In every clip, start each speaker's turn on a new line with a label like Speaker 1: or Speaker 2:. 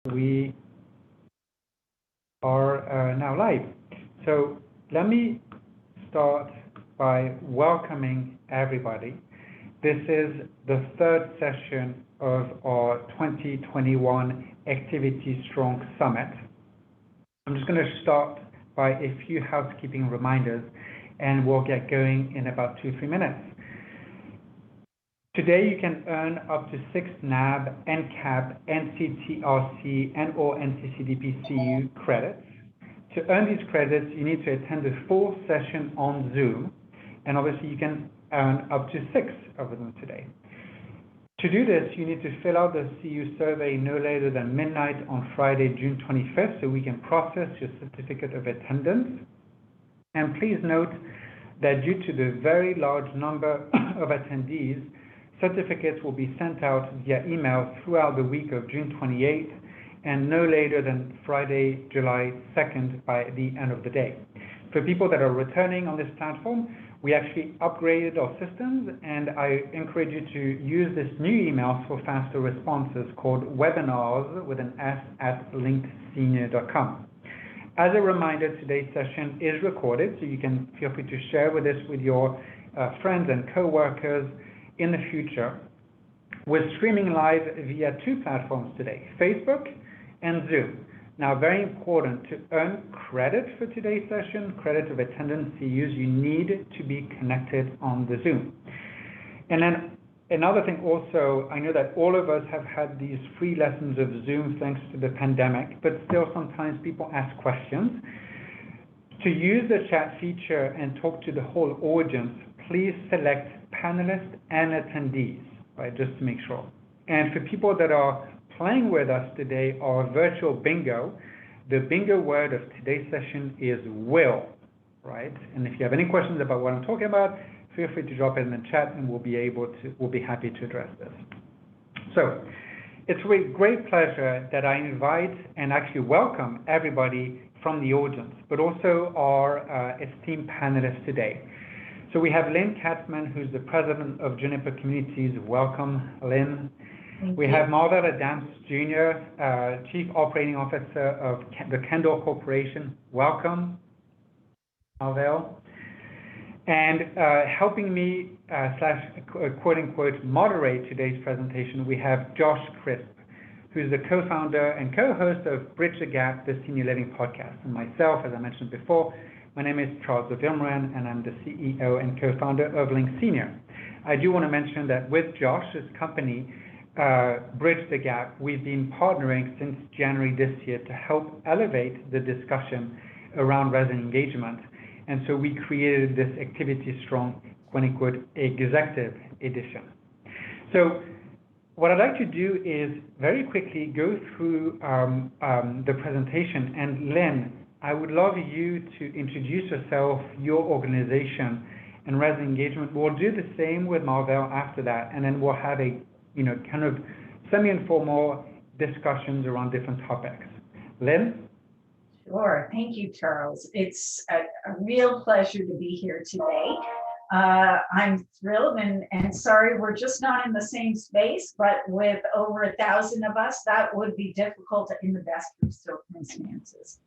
Speaker 1: We are now live. So let me start by welcoming everybody. This is the third session of our 2021 Activity Strong Summit. I'm just going to start by a few housekeeping reminders and we'll get going in about 2-3 minutes. Today, you can earn up to 6 NAB, NCAP, NCTRC, and/or NCCDP-CU credits. To earn these credits, you need to attend a full session on Zoom, and obviously you can earn up to 6 of them today. To do this, you need to fill out the CU survey no later than midnight on Friday, June 25th, so we can process your certificate of attendance. And please note that due to the very large number of attendees, certificates will be sent out via email throughout the week of June 28th and no later than Friday, July 2nd by the end of the day. For people that are returning on this platform, we actually upgraded our systems, and I encourage you to use this new email for faster responses called webinars with an S at linkedsenior.com. As a reminder, today's session is recorded, so you can feel free to share with this with your friends and co-workers in the future. We're streaming live via 2 platforms today, Facebook and Zoom. Now, very important, to earn credit for today's session, credit of attendance CUs, you need to be connected on the Zoom. And then another thing also, I know that all of us have had these free lessons of Zoom thanks to the pandemic, but still sometimes people ask questions. To use the chat feature and talk to the whole audience, please select panelists and attendees, right, just to make sure. And for people that are playing with us today, our virtual bingo, the bingo word of today's session is will, right? And if you have any questions about what I'm talking about, feel free to drop it in the chat and we'll be happy to address this. So it's with great pleasure that I invite and actually welcome everybody from the audience, but also our esteemed panelists today. So we have Lynn Katzman, who's the president of Juniper Communities. Welcome, Lynn. We have Marvell Adams Jr., Chief Operating Officer of the Kendall Corporation. Welcome, Marvell. And helping me, quote unquote, moderate today's presentation, we have Josh Crisp, who's the co-founder and co-host of Bridge the Gap, the Senior Living Podcast. And myself, as I mentioned before, my name is Charles Vilmorin, and I'm the CEO and co-founder of Link Senior. I do want to mention that with Josh's company, Bridge the Gap, we've been partnering since January this year to help elevate the discussion around resident engagement. And so we created this Activity Strong, quote unquote, executive edition. So what I'd like to do is very quickly go through the presentation. And Lynn, I would love you to introduce yourself, your organization, and resident engagement. We'll do the same with Marvell after that, and then we'll have a, kind of semi-informal discussions around different topics. Lynn?
Speaker 2: Sure. Thank you, Charles. It's a real pleasure to be here today. I'm thrilled and sorry we're just not in the same space, but with over 1,000 of us, that would be difficult in the best of circumstances.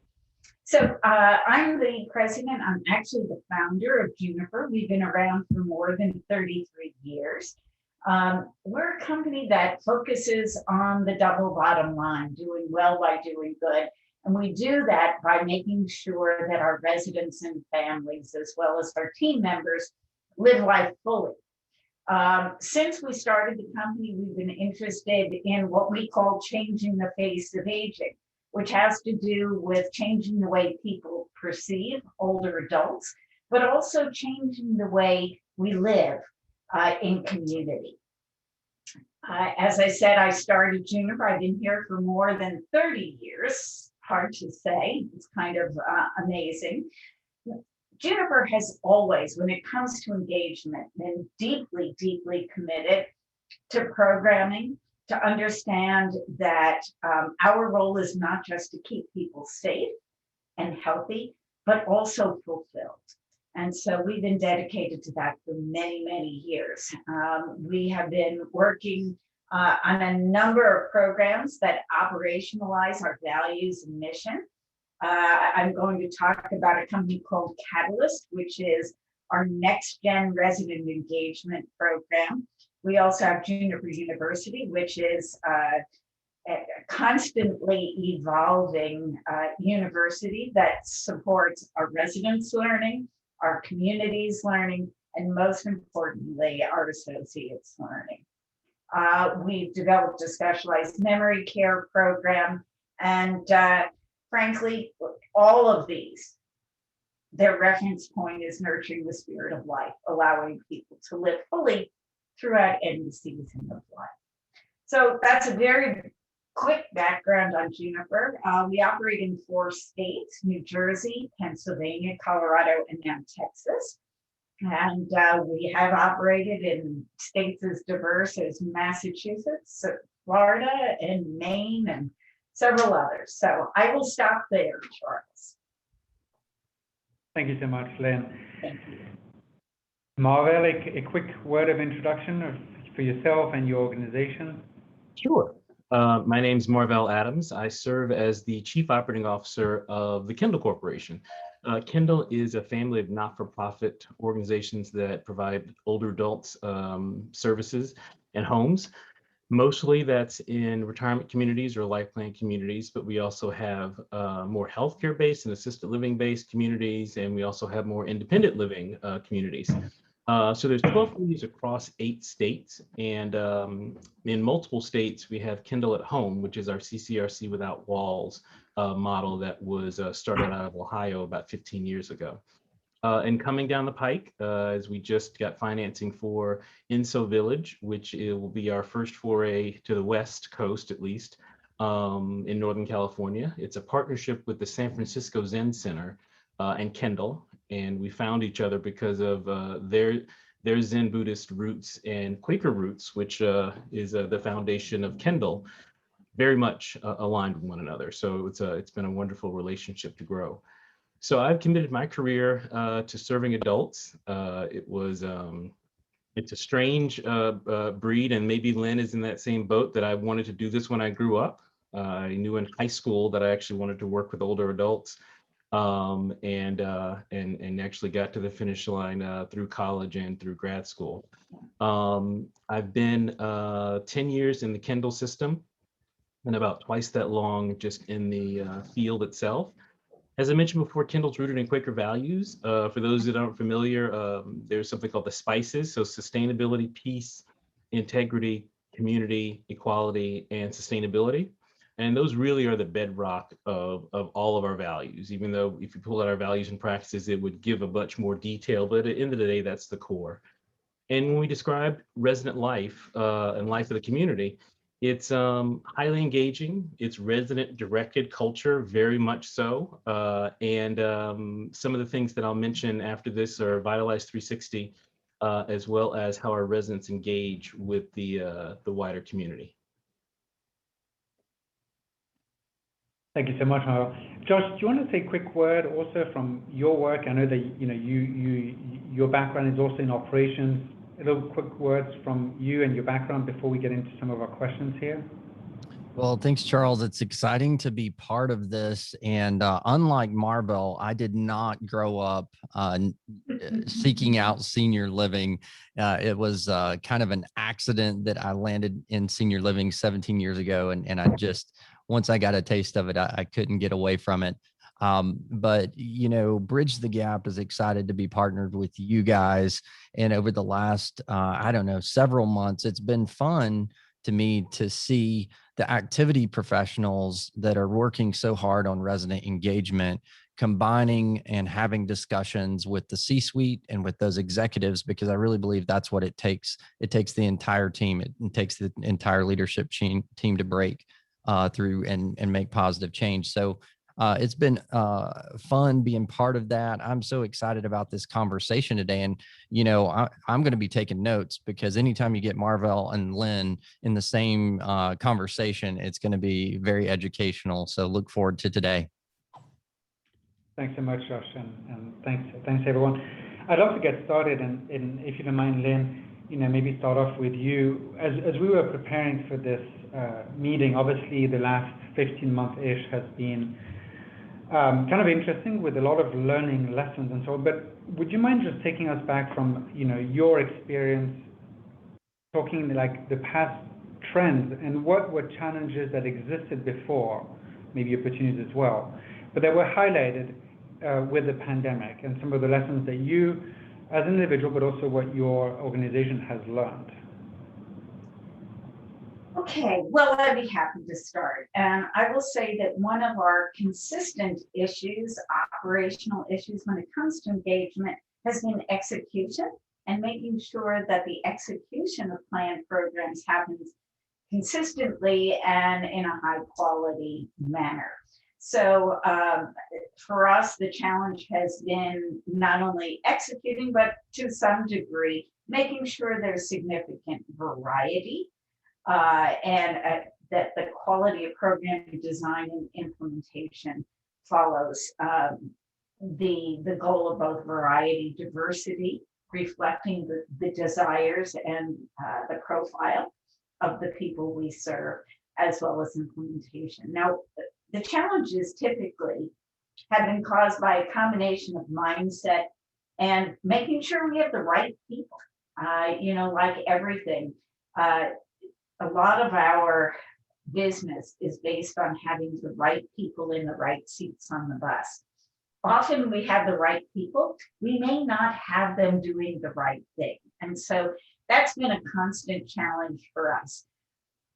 Speaker 2: So I'm the president. I'm actually the founder of Juniper. We've been around for more than 33 years. We're a company that focuses on the double bottom line, doing well by doing good. And we do that by making sure that our residents and families, as well as our team members, live life fully. Since we started the company, we've been interested in what we call changing the face of aging, which has to do with changing the way people perceive older adults, but also changing the way we live in community. As I said, I started Juniper. I've been here for more than 30 years. Hard to say, it's kind of amazing. Juniper has always, when it comes to engagement, been deeply, deeply committed to programming, to understand that our role is not just to keep people safe and healthy, but also fulfilled. And so we've been dedicated to that for many, many years. We have been working on a number of programs that operationalize our values and mission. I'm going to talk about a company called Catalyst, which is our next gen resident engagement program. We also have Juniper University, which is a constantly evolving university that supports our residents' learning, our communities' learning, and most importantly, our associates' learning. We've developed a specialized memory care program, and frankly, all of these, their reference point is nurturing the spirit of life, allowing people to live fully throughout any season of life. So that's a very quick background on Juniper. We operate in 4 states: New Jersey, Pennsylvania, Colorado, and now Texas. And we have operated in states as diverse as Massachusetts, Florida, and Maine, and several others. So I will stop there, Charles.
Speaker 1: Thank you so much, Lynn.
Speaker 2: Thank you.
Speaker 1: Marvel, a quick word of introduction for yourself and your organization.
Speaker 3: Sure. My name is Marvell Adams. I serve as the Chief Operating Officer of the Kindle Corporation. Kindle is a family of not-for-profit organizations that provide older adults services and homes. Mostly that's in retirement communities or life plan communities, but we also have more healthcare-based and assisted living-based communities, and we also have more independent living communities. So there's 12 communities across 8 states, and in multiple states we have Kindle at Home, which is our CCRC Without Walls model that was started out of Ohio about 15 years ago. And coming down the pike, as we just got financing for Inso Village, which it will be our first foray to the West Coast, at least, in Northern California. It's a partnership with the San Francisco Zen Center and Kindle, and we found each other because of their Zen Buddhist roots and Quaker roots, which is the foundation of Kindle, very much aligned with one another. So it's been a wonderful relationship to grow. So I've committed my career to serving adults. It's a strange breed, and maybe Lynn is in that same boat, that I wanted to do this when I grew up. I knew in high school that I actually wanted to work with older adults, and actually got to the finish line through college and through grad school. I've been 10 years in the Kindle system, and about twice that long just in the field itself. As I mentioned before, Kindle's rooted in Quaker values. For those that aren't familiar, there's something called the SPICES, so sustainability, peace, integrity, community, equality, and sustainability. And those really are the bedrock of all of our values, even though if you pull out our values and practices, it would give a much more detail, but at the end of the day, that's the core. And when we describe resident life and life of the community, it's highly engaging. It's resident-directed culture, very much so. And some of the things that I'll mention after this are Vitalize 360, as well as how our residents engage with the wider community.
Speaker 1: Thank you so much, Marvel. Josh, do you want to say a quick word also from your work? I know that your background is also in operations. A little quick words from you and your background before we get into some of our questions here.
Speaker 4: Well, thanks, Charles. It's exciting to be part of this. And unlike Marvel, I did not grow up seeking out senior living. It was kind of an accident that I landed in senior living 17 years ago. And I just, once I got a taste of it, I couldn't get away from it. But, Bridge the Gap is excited to be partnered with you guys. And over the last, several months, it's been fun to me to see the activity professionals that are working so hard on resident engagement, combining and having discussions with the C-suite and with those executives, because I really believe that's what it takes. It takes the entire team. It takes the entire leadership team to break through and make positive change. So it's been fun being part of that. I'm so excited about this conversation today. And, I'm going to be taking notes, because anytime you get Marvel and Lynn in the same conversation, it's going to be very educational. So look forward to today.
Speaker 1: Thanks so much, Josh, and thanks everyone. I'd love to get started, and if you don't mind, Lynn, maybe start off with you. As we were preparing for this meeting, obviously the last 15-month-ish has been kind of interesting with a lot of learning lessons and so on. But would you mind just taking us back from, your experience, talking like the past trends and what were challenges that existed before, maybe opportunities as well, but that were highlighted with the pandemic and some of the lessons that you as an individual, but also what your organization has learned?
Speaker 2: Okay, well, I'd be happy to start. And I will say that one of our consistent issues, operational issues when it comes to engagement, has been execution and making sure that the execution of planned programs happens consistently and in a high quality manner. So for us, the challenge has been not only executing, but to some degree, making sure there's significant variety and that the quality of program design and implementation follows the goal of both variety, diversity, reflecting the desires and the profile of the people we serve, as well as implementation. Now, the challenges typically have been caused by a combination of mindset and making sure we have the right people. Like everything, a lot of our business is based on having the right people in the right seats on the bus. Often we have the right people, we may not have them doing the right thing. And so that's been a constant challenge for us.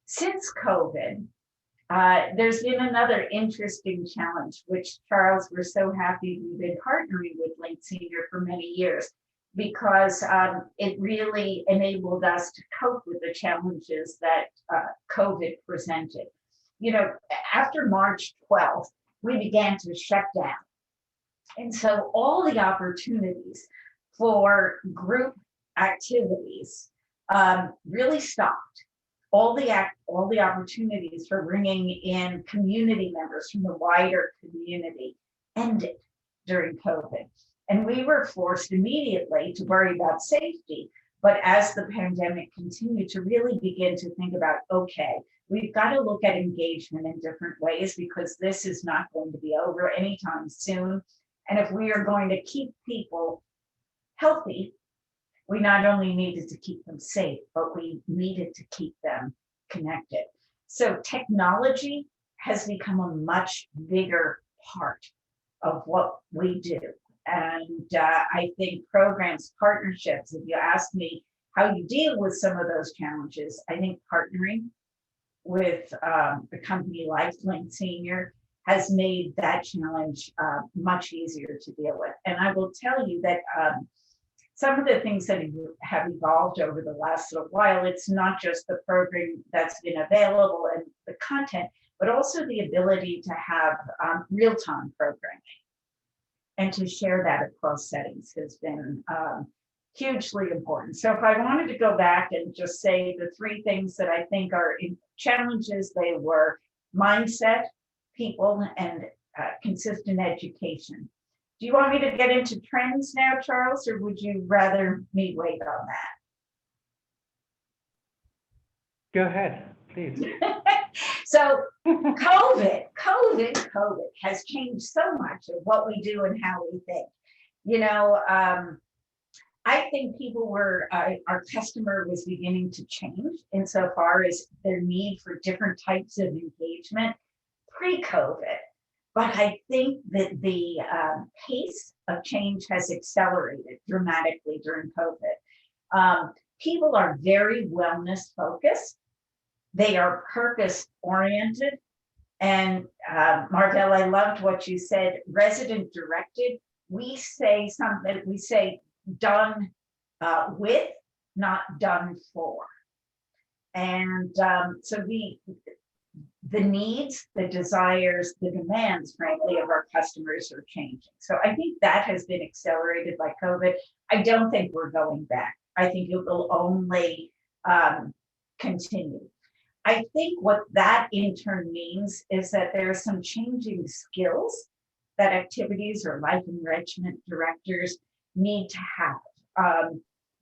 Speaker 2: Since COVID, there's been another interesting challenge, which, Charles, we're so happy we've been partnering with Link Senior for many years, because it really enabled us to cope with the challenges that COVID presented. After March 12th, we began to shut down. And so all the opportunities for group activities really stopped. All the opportunities for bringing in community members from the wider community ended during COVID. And we were forced immediately to worry about safety. But as the pandemic continued, to really begin to think about, okay, we've got to look at engagement in different ways, because this is not going to be over anytime soon. And if we are going to keep people healthy, we not only needed to keep them safe, but we needed to keep them connected. So technology has become a much bigger part of what we do. And I think programs, partnerships, if you ask me how you deal with some of those challenges, I think partnering with a company like Link Senior has made that challenge much easier to deal with. And I will tell you that some of the things that have evolved over the last little while, it's not just the program that's been available and the content, but also the ability to have real-time programming and to share that across settings has been hugely important. So if I wanted to go back and just say the three things that I think are challenges, they were mindset, people, and consistent education. Do you want me to get into trends now, Charles, or would you rather me wait on that?
Speaker 1: Go ahead, please.
Speaker 2: So COVID has changed so much of what we do and how we think. I think our customer was beginning to change insofar as their need for different types of engagement pre-COVID. But I think that the pace of change has accelerated dramatically during COVID. People are very wellness focused. They are purpose oriented. And Marvell, I loved what you said, resident directed. We say done with, not done for. And so the needs, the desires, the demands, frankly, of our customers are changing. So I think that has been accelerated by COVID. I don't think we're going back. I think it will only continue. I think what that in turn means is that there are some changing skills that activities or life enrichment directors need to have.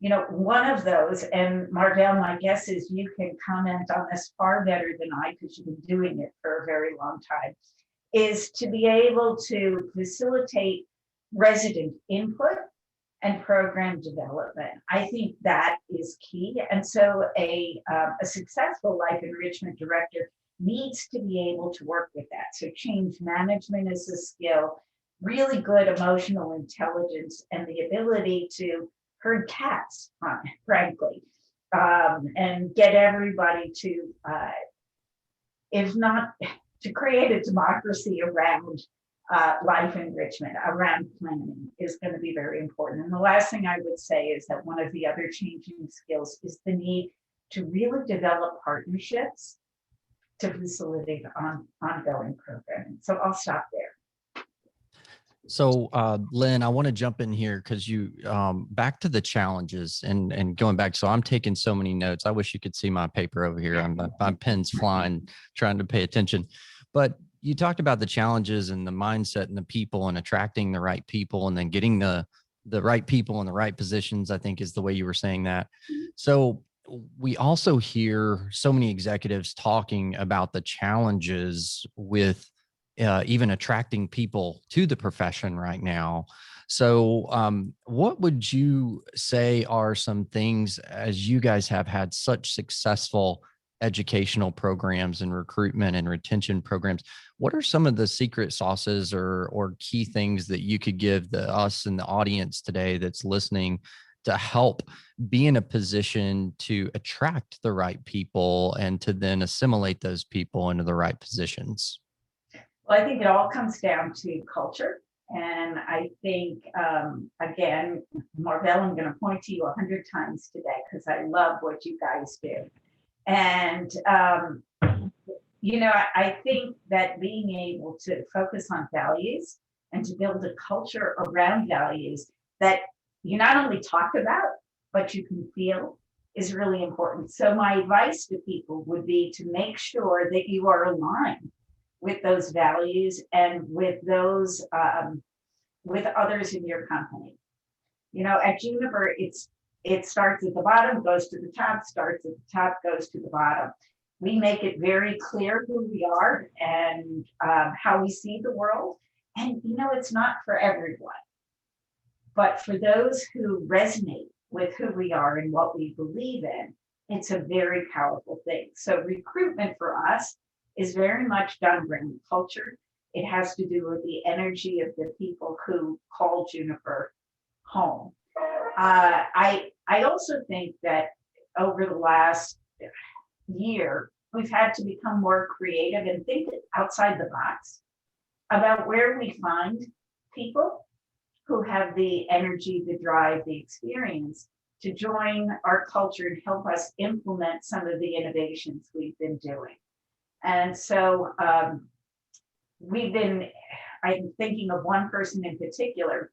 Speaker 2: one of those, and Marvell, my guess is you can comment on this far better than I, because you've been doing it for a very long time, is to be able to facilitate resident input and program development. I think that is key. And so a successful life enrichment director needs to be able to work with that. So change management is a skill, really good emotional intelligence, and the ability to herd cats, frankly, and get everybody to, if not, to create a democracy around life enrichment, around planning, is going to be very important. And the last thing I would say is that one of the other changing skills is the need to really develop partnerships to facilitate ongoing programming. So I'll stop there.
Speaker 4: So, Lynn, I want to jump in here because you back to the challenges and going back. So I'm taking so many notes. I wish you could see my paper over here. My pen's flying, trying to pay attention. But you talked about the challenges and the mindset and the people and attracting the right people and then getting the right people in the right positions, I think is the way you were saying that. So we also hear so many executives talking about the challenges with even attracting people to the profession right now. So what would you say are some things, as you guys have had such successful educational programs and recruitment and retention programs, what are some of the secret sauces or key things that you could give us and the audience today that's listening to help be in a position to attract the right people and to then assimilate those people into the right positions?
Speaker 2: Well, I think it all comes down to culture. And I think, again, Marvell, I'm going to point to you 100 times today because I love what you guys do. And, I think that being able to focus on values and to build a culture around values that you not only talk about, but you can feel is really important. So my advice to people would be to make sure that you are aligned with those values and with those, with others in your company. At Juniper, it starts at the bottom, goes to the top, starts at the top, goes to the bottom. We make it very clear who we are and how we see the world. And, it's not for everyone, but for those who resonate with who we are and what we believe in, it's a very powerful thing. So recruitment for us is very much done around culture. It has to do with the energy of the people who call Juniper home. I also think that over the last year, we've had to become more creative and think outside the box about where we find people who have the energy, the drive, the experience to join our culture and help us implement some of the innovations we've been doing. And so I'm thinking of one person in particular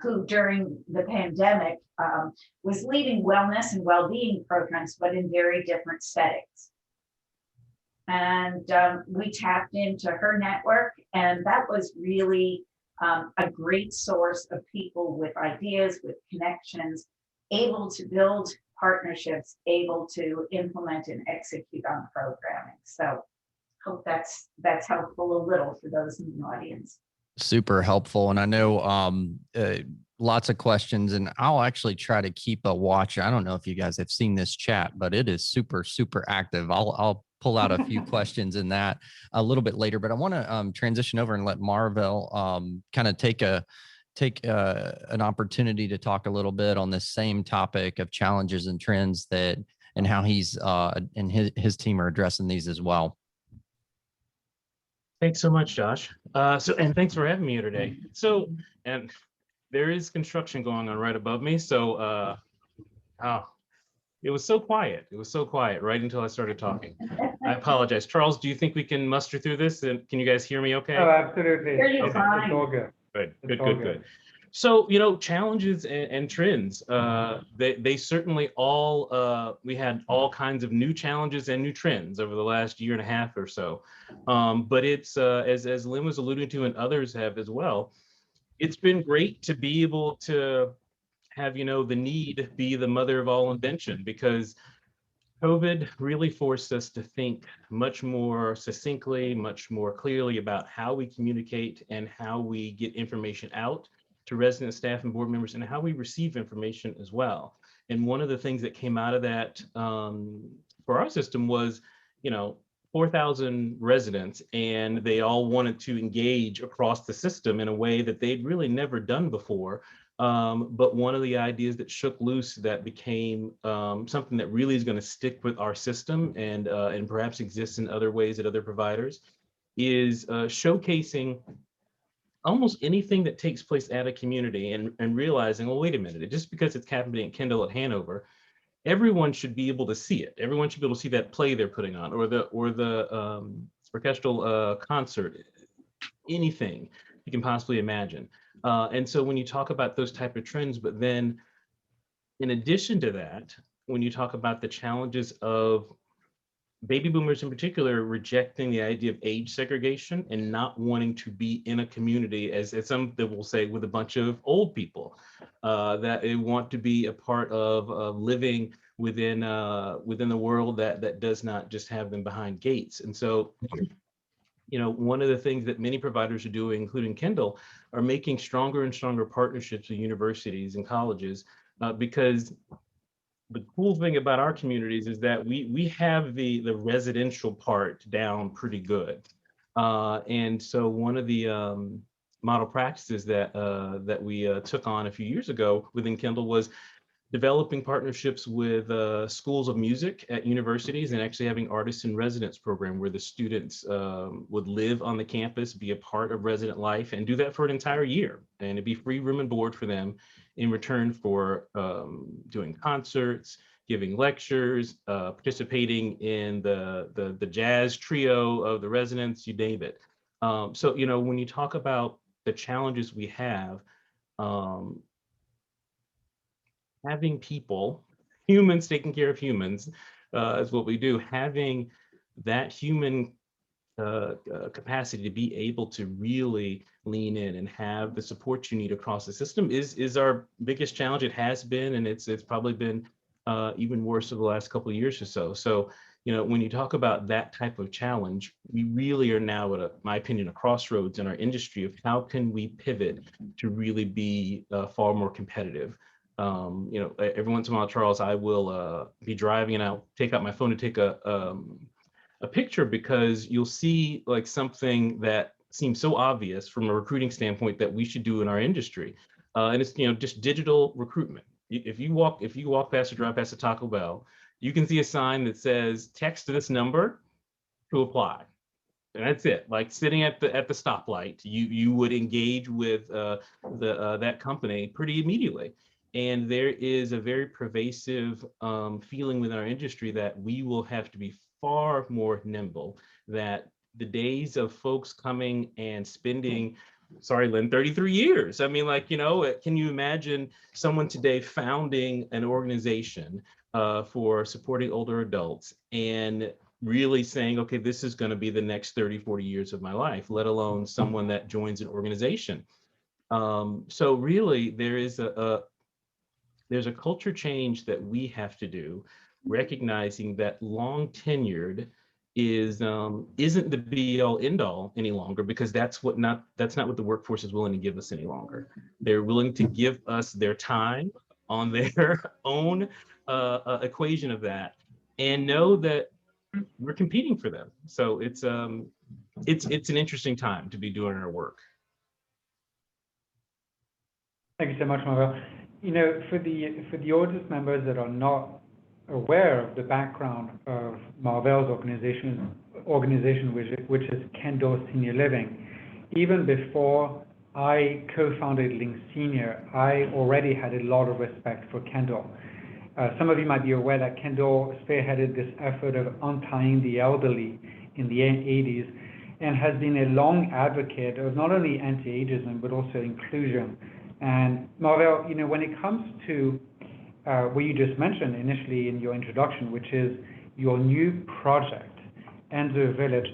Speaker 2: who during the pandemic was leading wellness and well-being programs, but in very different settings. And we tapped into her network, and that was really a great source of people with ideas, with connections, able to build partnerships, able to implement and execute on programming. So hope that's helpful a little for those in the audience.
Speaker 4: Super helpful. And I know lots of questions, and I'll actually try to keep a watch. I don't know if you guys have seen this chat, but it is super, super active. I'll pull out a few questions in that a little bit later, but I want to transition over and let Marvell kind of take an opportunity to talk a little bit on this same topic of challenges and trends and how he's and his team are addressing these as well.
Speaker 3: Thanks so much, Josh. And thanks for having me here today. So, and there is construction going on right above me. So, it was so quiet. It was so quiet right until I started talking. I apologize. Charles, do you think we can muster through this? And can you guys hear me okay?
Speaker 1: Oh, absolutely.
Speaker 2: Hear you fine.
Speaker 1: It's all good.
Speaker 3: Good. So, challenges and trends, they certainly all, we had all kinds of new challenges and new trends over the last year and a half or so. But it's, as Lynn was alluding to and others have as well, it's been great to be able to have, the need be the mother of all invention, because COVID really forced us to think much more succinctly, much more clearly about how we communicate and how we get information out to resident staff and board members, and how we receive information as well. And one of the things that came out of that for our system was, 4,000 residents, and they all wanted to engage across the system in a way that they'd really never done before. But one of the ideas that shook loose that became something that really is going to stick with our system and perhaps exists in other ways at other providers is showcasing almost anything that takes place at a community, and realizing, well, wait a minute, just because it's happening at Kendall at Hanover, everyone should be able to see it. Everyone should be able to see that play they're putting on, or the orchestral concert, anything you can possibly imagine. And so when you talk about those type of trends, but then in addition to that, when you talk about the challenges of baby boomers in particular rejecting the idea of age segregation and not wanting to be in a community, as some that will say, with a bunch of old people, that they want to be a part of living within the world that does not just have them behind gates. And so, one of the things that many providers are doing, including Kendall, are making stronger and stronger partnerships with universities and colleges, because the cool thing about our communities is that we have the residential part down pretty good. And so one of the model practices that we took on a few years ago within Kendall was developing partnerships with schools of music at universities, and actually having artists in residence program where the students would live on the campus, be a part of resident life, and do that for an entire year. And it'd be free room and board for them in return for doing concerts, giving lectures, participating in the jazz trio of the residents, you name it. So, when you talk about the challenges we have, having people, humans taking care of humans, is what we do. Having that human capacity to be able to really lean in and have the support you need across the system is our biggest challenge. It has been, and it's probably been even worse over the last couple of years or so. So, when you talk about that type of challenge, we really are now at my opinion, a crossroads in our industry of how can we pivot to really be far more competitive. Every once in a while, Charles, I will be driving and I'll take out my phone to take a picture, because you'll see like something that seems so obvious from a recruiting standpoint that we should do in our industry. And it's, just digital recruitment. If you walk past or drive past a Taco Bell, you can see a sign that says text this number to apply. And that's it. Like sitting at the stoplight, you would engage with that company pretty immediately. And there is a very pervasive feeling within our industry that we will have to be far more nimble, that the days of folks coming and spending, sorry, Lynn, 33 years. I mean, can you imagine someone today founding an organization for supporting older adults and really saying, okay, this is going to be the next 30, 40 years of my life, let alone someone that joins an organization. So really, there's a culture change that we have to do, recognizing that long tenured isn't the be all end all any longer, because that's not what the workforce is willing to give us any longer. They're willing to give us their time on their own equation of that, and know that we're competing for them. So it's an interesting time to be doing our work.
Speaker 1: Thank you so much, Marvel. For the audience members that are not aware of the background of Marvel's organization, which is Kendall Senior Living, even before I co-founded Link Senior, I already had a lot of respect for Kendall. Some of you might be aware that Kendall spearheaded this effort of untying the elderly in the 80s, and has been a long advocate of not only anti-ageism, but also inclusion. And Marvel, when it comes to what you just mentioned initially in your introduction, which is your new project, Enzo Village,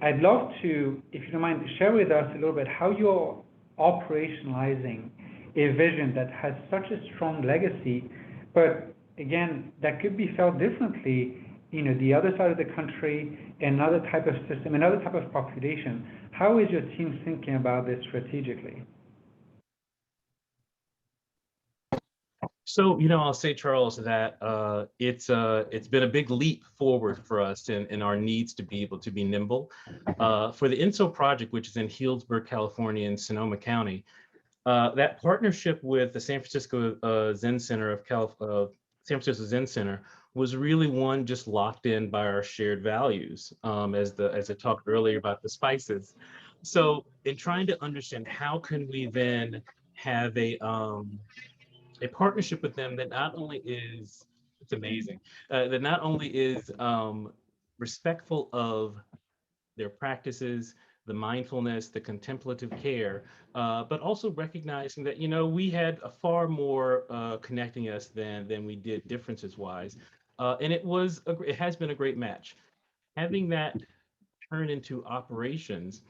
Speaker 1: I'd love to, if you don't mind, share with us a little bit how you're operationalizing a vision that has such a strong legacy, but again, that could be felt differently, the other side of the country, another type of system, another type of population. How is your team thinking about this strategically?
Speaker 3: So, I'll say, Charles, that it's been a big leap forward for us in our needs to be able to be nimble. For the INSO project, which is in Healdsburg, California, in Sonoma County, that partnership with the San Francisco Zen Center San Francisco Zen Center was really one just locked in by our shared values, as I talked earlier about the spices. So, in trying to understand how can we then have a partnership with them that not only is, it's amazing, that not only is respectful of their practices, the mindfulness, the contemplative care, but also recognizing that, we had a far more connecting us than we did differences wise. And it has been a great match. Having that turn into operations,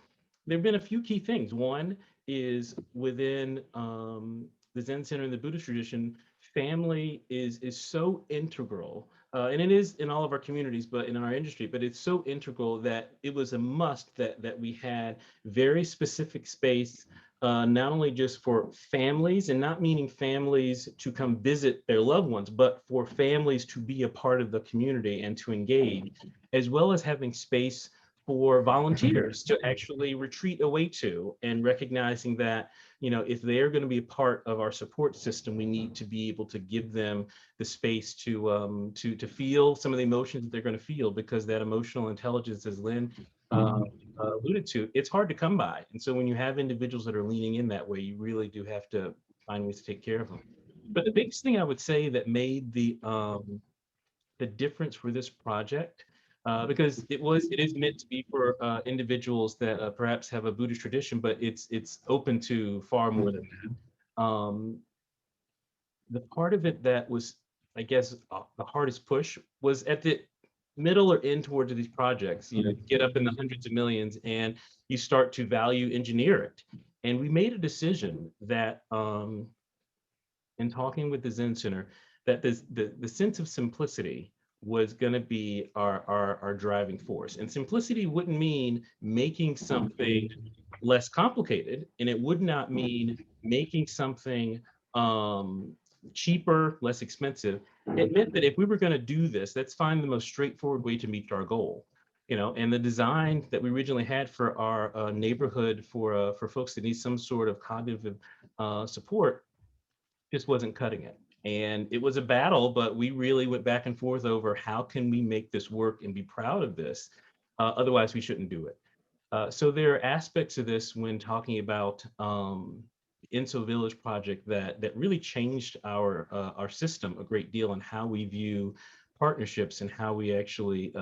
Speaker 3: there have been a few key things. One is within the Zen Center and the Buddhist tradition, family is so integral, and it is in all of our communities, but in our industry. But it's so integral that it was a must that we had very specific space, not only just for families, and not meaning families to come visit their loved ones, but for families to be a part of the community and to engage, as well as having space for volunteers to actually retreat away to, and recognizing that, if they're going to be a part of our support system, we need to be able to give them the space to feel some of the emotions that they're going to feel, because that emotional intelligence, as Lynn alluded to, it's hard to come by. And so when you have individuals that are leaning in that way, you really do have to find ways to take care of them. But the biggest thing I would say that made the difference for this project, because it is meant to be for individuals that perhaps have a Buddhist tradition, but it's open to far more than that. The part of it that was, I guess, the hardest push was at the middle or end towards these projects. You get up in the hundreds of millions and you start to value engineer it. And we made a decision that, in talking with the Zen Center, that the sense of simplicity was going to be our driving force. And simplicity wouldn't mean making something less complicated, and it would not mean making something cheaper, less expensive. It meant that if we were going to do this, let's find the most straightforward way to meet our goal. And the design that we originally had for our neighborhood for folks that need some sort of cognitive support just wasn't cutting it. And it was a battle, but we really went back and forth over how can we make this work and be proud of this. Otherwise, we shouldn't do it. So there are aspects of this when talking about INSO Village project that really changed our system a great deal, and how we view partnerships and how we actually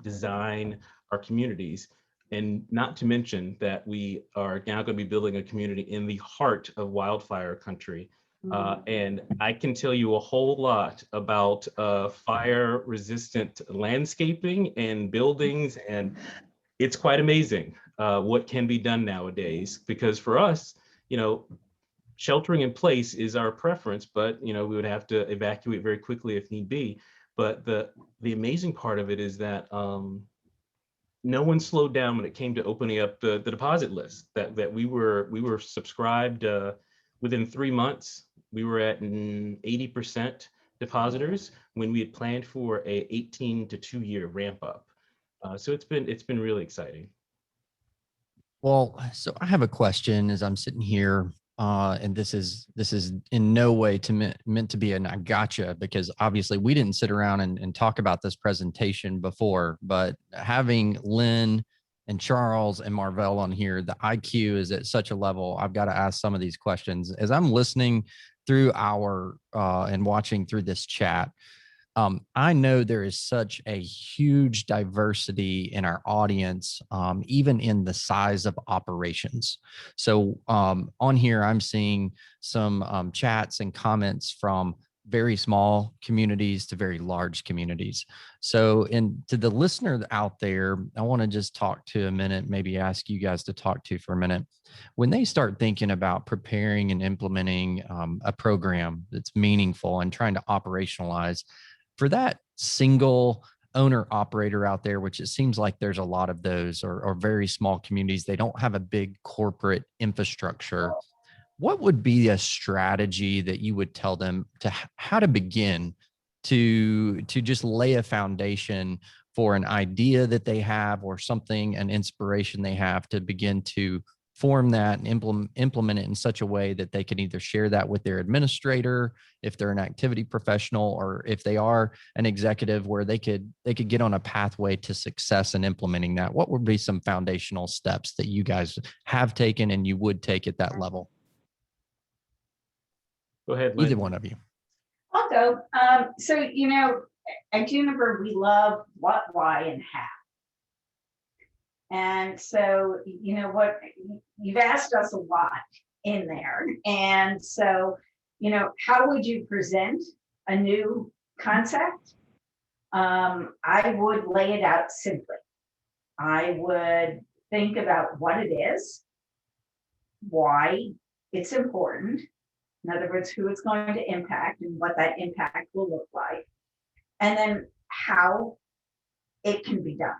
Speaker 3: design our communities. And not to mention that we are now going to be building a community in the heart of wildfire country. And I can tell you a whole lot about fire resistant landscaping and buildings, and it's quite amazing what can be done nowadays. Because for us, sheltering in place is our preference, but we would have to evacuate very quickly if need be. But the amazing part of it is that no one slowed down when it came to opening up the deposit list. That we were subscribed within 3 months. We were at 80% depositors when we had planned for a 18 to 2 year ramp up. So it's been really exciting.
Speaker 4: Well, so I have a question as I'm sitting here, and this is in no way meant to be an I gotcha, because obviously we didn't sit around and talk about this presentation before, but having Lynn and Charles and Marvell on here, the IQ is at such a level, I've got to ask some of these questions. As I'm listening through and watching through this chat, I know there is such a huge diversity in our audience, even in the size of operations. So on here, I'm seeing some chats and comments from very small communities to very large communities. So, and to the listener out there, I want to just talk to a minute, maybe ask you guys to talk to for a minute. When they start thinking about preparing and implementing a program that's meaningful and trying to operationalize for that single owner operator out there, which it seems like there's a lot of those, or very small communities, they don't have a big corporate infrastructure. What would be a strategy that you would tell them to how to begin to just lay a foundation for an idea that they have, or something, an inspiration they have, to begin to form that and implement it in such a way that they can either share that with their administrator if they're an activity professional, or if they are an executive, where they could get on a pathway to success in implementing that? What would be some foundational steps that you guys have taken and you would take at that level?
Speaker 3: Go ahead, Lynn.
Speaker 4: Either one of you.
Speaker 2: I'll go. So, at Juniper, we love what, why, and how. And so, what you've asked us a lot in there. And so, how would you present a new concept? I would lay it out simply. I would think about what it is, why it's important. In other words, who it's going to impact and what that impact will look like, and then how it can be done.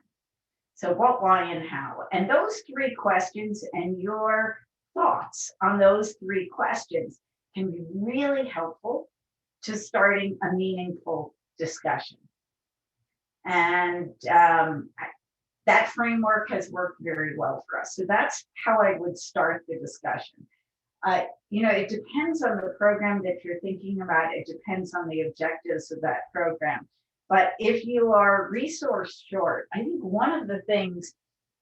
Speaker 2: So what, why, and how. And those three questions and your thoughts on those three questions can be really helpful to starting a meaningful discussion. And that framework has worked very well for us. So that's how I would start the discussion. It depends on the program that you're thinking about. It depends on the objectives of that program. But if you are resource short, I think one of the things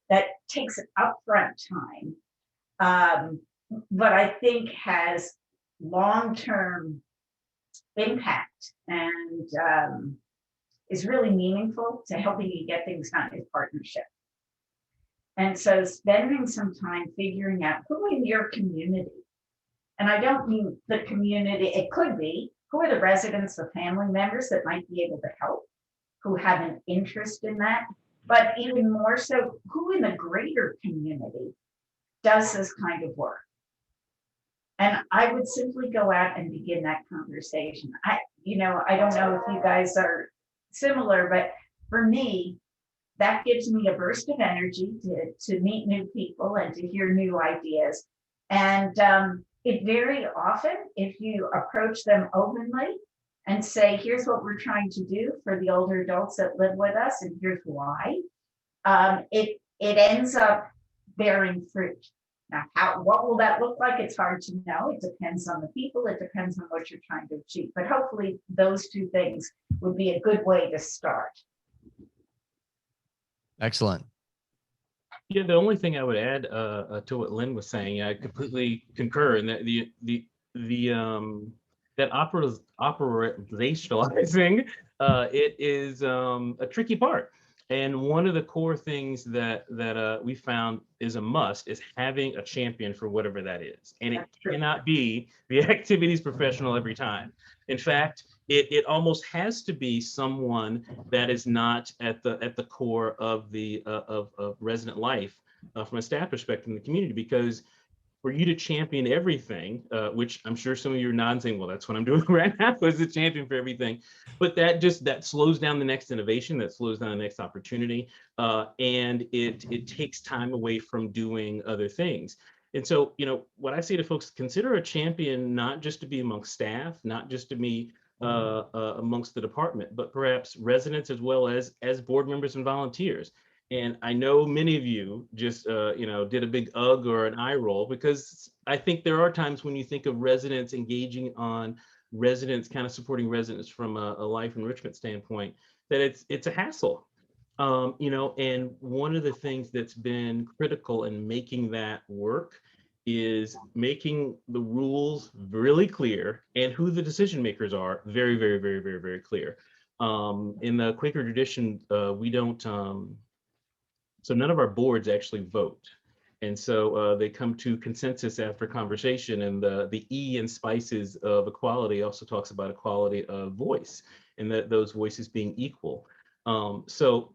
Speaker 2: that takes upfront time, but I think has long-term impact and is really meaningful to helping you get things done, is partnership. And so spending some time figuring out who in your community, and I don't mean the community, it could be, who are the residents, the family members that might be able to help, who have an interest in that, but even more so, who in the greater community does this kind of work? And I would simply go out and begin that conversation. I don't know if you guys are similar, but for me, that gives me a burst of energy to meet new people and to hear new ideas. And it very often, if you approach them openly and say, here's what we're trying to do for the older adults that live with us, and here's why, it ends up bearing fruit. Now, what will that look like? It's hard to know. It depends on the people. It depends on what you're trying to achieve. But hopefully those two things would be a good way to start.
Speaker 4: Excellent.
Speaker 3: Yeah, the only thing I would add to what Lynn was saying, I completely concur in that that operationalizing it is a tricky part. And one of the core things that we found is a must is having a champion for whatever that is. And it cannot be the activities professional every time. In fact, it almost has to be someone that is not at the core of the of resident life from a staff perspective in the community, because for you to champion everything, which I'm sure some of you are nodding saying, well, that's what I'm doing right now, is a champion for everything. But that slows down the next innovation, that slows down the next opportunity, and it takes time away from doing other things. And so, what I say to folks, consider a champion not just to be amongst staff, not just to be amongst the department, but perhaps residents as well as board members and volunteers. And I know many of you just, did a big ugh or an eye roll, because I think there are times when you think of residents engaging on residents, kind of supporting residents from a life enrichment standpoint, that it's a hassle. And one of the things that's been critical in making that work is making the rules really clear and who the decision makers are very, very, very, very, very clear. In the Quaker tradition, we don't. So none of our boards actually vote. And so they come to consensus after conversation, and the E in spices of equality also talks about equality of voice, and that those voices being equal. So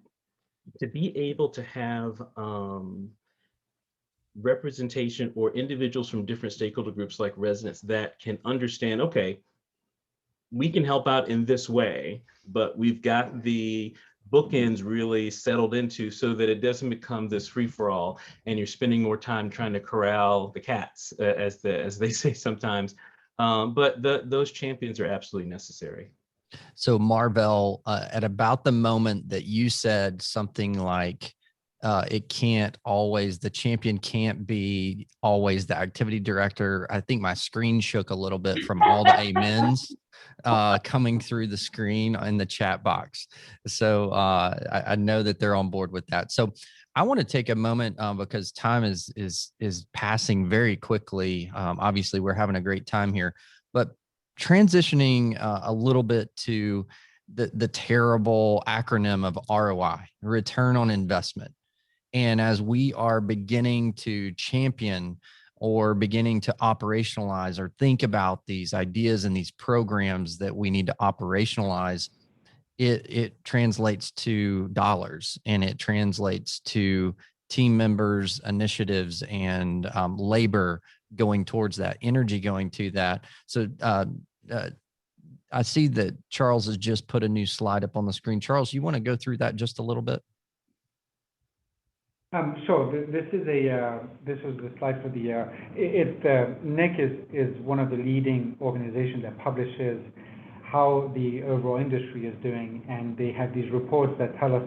Speaker 3: to be able to have representation or individuals from different stakeholder groups like residents that can understand, okay, we can help out in this way, but we've got the bookends really settled into so that it doesn't become this free-for-all and you're spending more time trying to corral the cats, as they say sometimes. But those champions are absolutely necessary.
Speaker 4: So Marvell, at about the moment that you said something like, the champion can't be always the activity director, I think my screen shook a little bit from all the amens coming through the screen in the chat box. So I know that they're on board with that. So I want to take a moment because time is passing very quickly. Obviously, we're having a great time here, but transitioning a little bit to the terrible acronym of ROI, return on investment. And as we are beginning to champion or beginning to operationalize or think about these ideas and these programs that we need to operationalize, it translates to dollars, and it translates to team members, initiatives, and labor going towards that, energy going to that. So I see that Charles has just put a new slide up on the screen. Charles, you want to go through that just a little bit?
Speaker 1: Sure. This was the slide for the. NIC is one of the leading organizations that publishes how the overall industry is doing, and they have these reports that tell us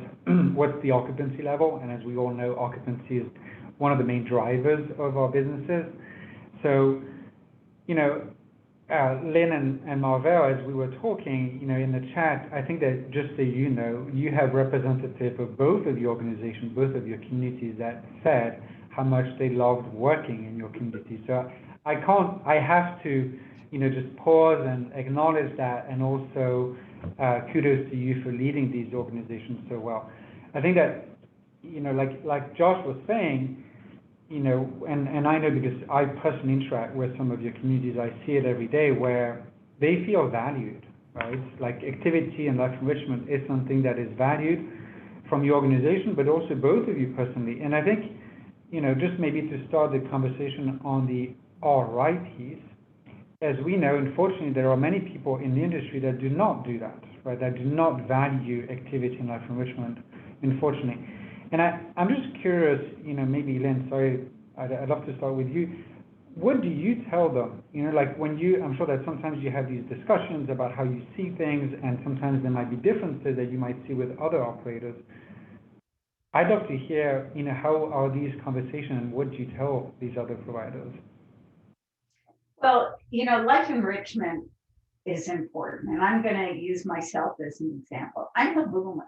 Speaker 1: what's the occupancy level. And as we all know, occupancy is one of the main drivers of our businesses. So, Lynn and Marvell, as we were talking, in the chat, I think that just so you have representative of both of the organizations, both of your communities that said how much they loved working in your community. So I have to, just pause and acknowledge that, and also kudos to you for leading these organizations so well. I think that, like Josh was saying, and I know because I personally interact with some of your communities, I see it every day where they feel valued, right? Like activity and life enrichment is something that is valued from your organization, but also both of you personally. And I think, just maybe to start the conversation on the ROI piece, as we know, unfortunately, there are many people in the industry that do not do that, right? That do not value activity and life enrichment, unfortunately. And I'm just curious, maybe Lynn, sorry, I'd love to start with you. What do you tell them? I'm sure that sometimes you have these discussions about how you see things, and sometimes there might be differences that you might see with other operators. I'd love to hear, how are these conversations, and what do you tell these other providers?
Speaker 2: Well, life enrichment is important, and I'm going to use myself as an example. I'm a boomer.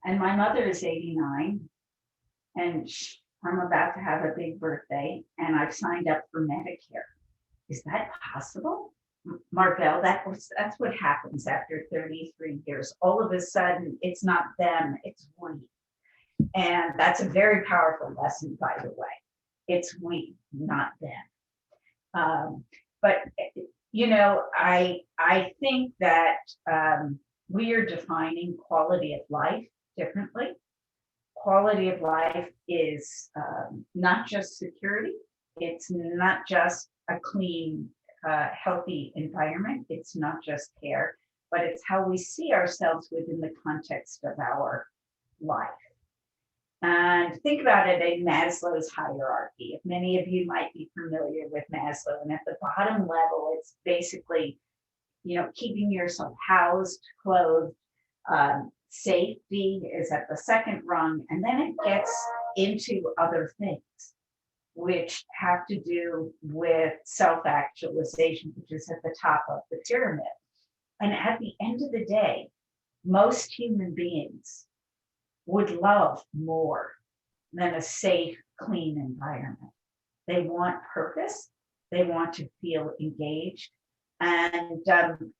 Speaker 2: And my mother is 89, and I'm about to have a big birthday, and I've signed up for Medicare. Is that possible? Marvell, that's what happens after 33 years. All of a sudden, it's not them, it's we. And that's a very powerful lesson, by the way. It's we, not them. But I think that we are defining quality of life differently. Quality of life is not just security. It's not just a clean, healthy environment. It's not just care, but it's how we see ourselves within the context of our life. And think about it in Maslow's hierarchy. If many of you might be familiar with Maslow, and at the bottom level, it's basically, keeping yourself housed, clothed, safety is at the second rung, and then it gets into other things, which have to do with self-actualization, which is at the top of the pyramid. And at the end of the day, most human beings would love more than a safe, clean environment. They want purpose. They want to feel engaged. And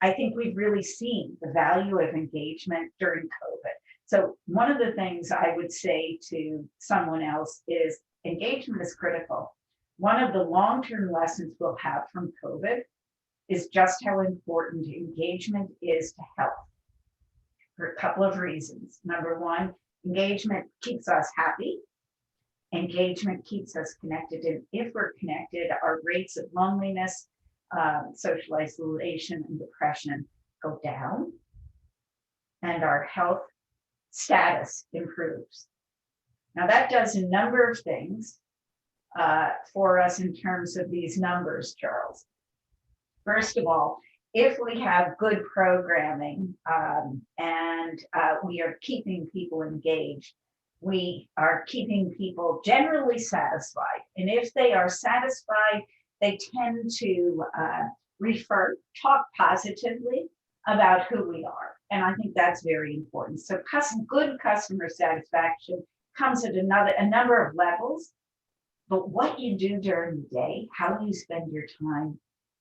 Speaker 2: I think we've really seen the value of engagement during COVID. So one of the things I would say to someone else is, engagement is critical. One of the long-term lessons we'll have from COVID is just how important engagement is to health for a couple of reasons. Number one, engagement keeps us happy. Engagement keeps us connected. And if we're connected, our rates of loneliness, social isolation, and depression go down, and our health status improves. Now, that does a number of things for us in terms of these numbers, Charles. First of all, if we have good programming and we are keeping people engaged, we are keeping people generally satisfied. And if they are satisfied, they tend to talk positively about who we are. And I think that's very important. So good customer satisfaction comes at a number of levels, but what you do during the day, how you spend your time,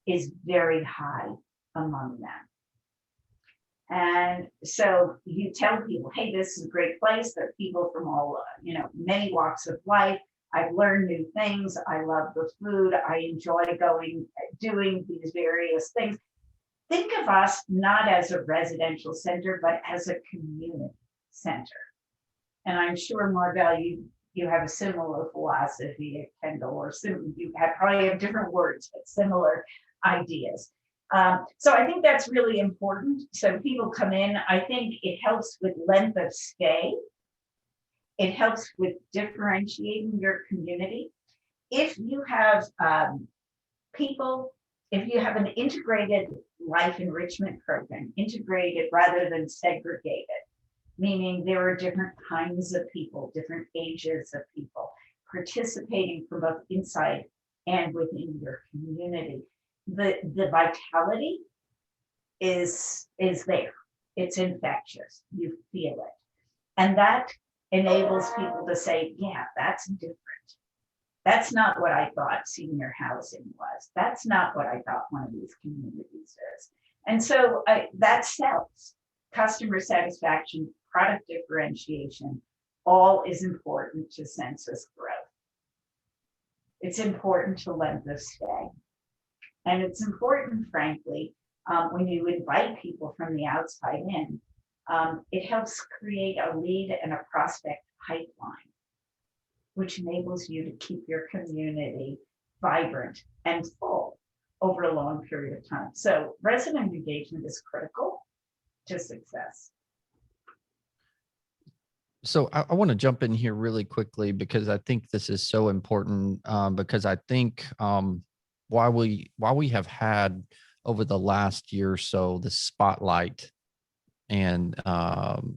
Speaker 2: is very high among them. And so you tell people, hey, this is a great place. There are people from all, many walks of life. I've learned new things. I love the food. I enjoy doing these various things. Think of us not as a residential center, but as a community center. And I'm sure, Marvell, you have a similar philosophy at Kendall, or you probably have different words, but similar ideas. So I think that's really important. So people come in, I think it helps with length of stay. It helps with differentiating your community. If you have if you have an integrated life enrichment program, integrated rather than segregated, meaning there are different kinds of people, different ages of people participating from both inside and within your community. The vitality is there. It's infectious. You feel it. And that enables people to say, yeah, that's different. That's not what I thought senior housing was. That's not what I thought one of these communities is. And so that sells. Customer satisfaction, product differentiation, all is important to census growth. It's important to length of stay. And it's important, frankly, when you invite people from the outside in, it helps create a lead and a prospect pipeline, which enables you to keep your community vibrant and full over a long period of time. So resident engagement is critical to success.
Speaker 4: So I want to jump in here really quickly because I think this is so important because I think while we have had over the last year or so the spotlight and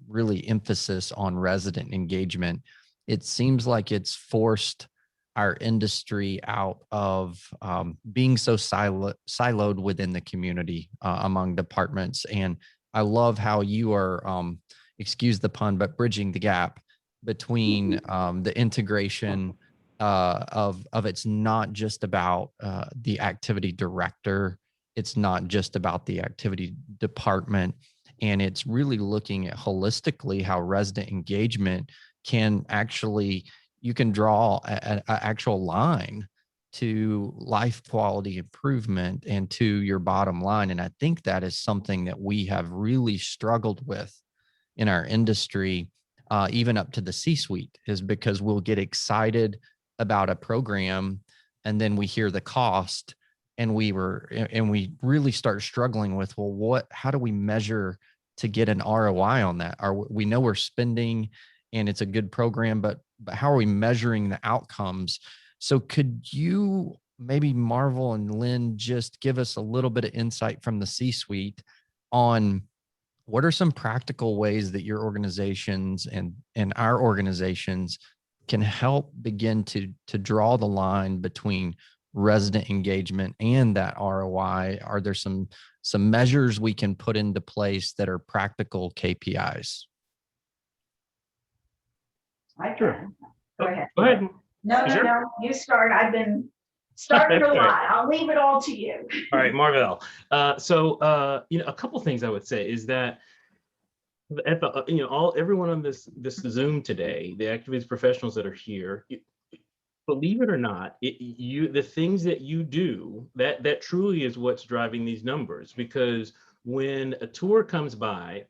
Speaker 4: really emphasis on resident engagement, it seems like it's forced our industry out of being so siloed within the community among departments. And I love how you are, excuse the pun, but bridging the gap between the integration of it's not just about the activity director, it's not just about the activity department, and it's really looking at holistically how resident engagement can actually, you can draw an actual line to life quality improvement and to your bottom line. And I think that is something that we have really struggled with in our industry, even up to the C-suite, is because we'll get excited about a program and then we hear the cost and we really start struggling with, well, how do we measure to get an ROI on that? We know we're spending and it's a good program, but how are we measuring the outcomes? So could you maybe Marvel and Lynn just give us a little bit of insight from the C-suite on what are some practical ways that your organizations and our organizations can help begin to draw the line between resident engagement and that ROI? Are there some measures we can put into place that are practical KPIs?
Speaker 2: Sure. Go ahead.
Speaker 3: Go ahead.
Speaker 2: No, you start. I've been starting a lot. I'll leave it all to you.
Speaker 3: All right, Marvell. So a couple things I would say is that at the everyone on this Zoom today, the activities professionals that are here, believe it or not, the things that you do, that truly is what's driving these numbers. Because when a tour comes by,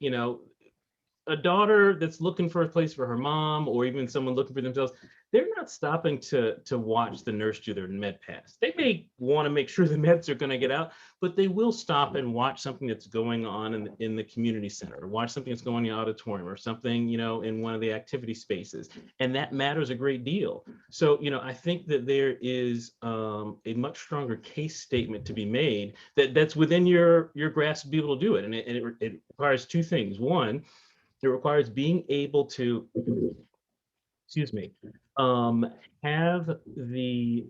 Speaker 3: a daughter that's looking for a place for her mom, or even someone looking for themselves, they're not stopping to watch the nurse do their med pass. They may want to make sure the meds are going to get out, but they will stop and watch something that's going on in the community center, or watch something that's going in the auditorium, or something, in one of the activity spaces. And that matters a great deal. So, I think that there is a much stronger case statement to be made that's within your grasp to be able to do it. And it requires two things. One, it requires being able to, excuse me, have the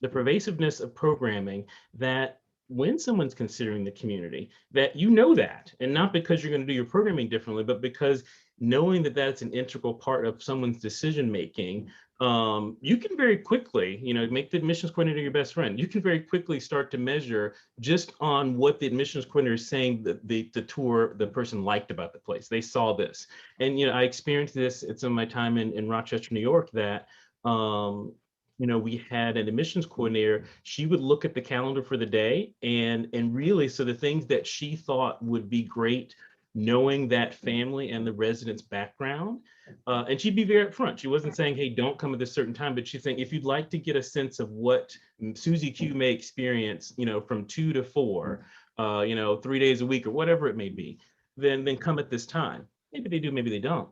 Speaker 3: pervasiveness of programming that when someone's considering the community, that that, and not because you're going to do your programming differently, but because knowing that that's an integral part of someone's decision making, you can very quickly, make the admissions coordinator your best friend. You can very quickly start to measure just on what the admissions coordinator is saying that the tour, the person liked about the place. They saw this. And, I experienced this at some of my time in Rochester, New York, that, we had an admissions coordinator. She would look at the calendar for the day, and really, so the things that she thought would be great, knowing that family and the residents' background, and she'd be very upfront. She wasn't saying, "Hey, don't come at this certain time," but she's saying, "If you'd like to get a sense of what Susie Q may experience, from 2 to 4, 3 days a week, or whatever it may be, then come at this time." Maybe they do, maybe they don't.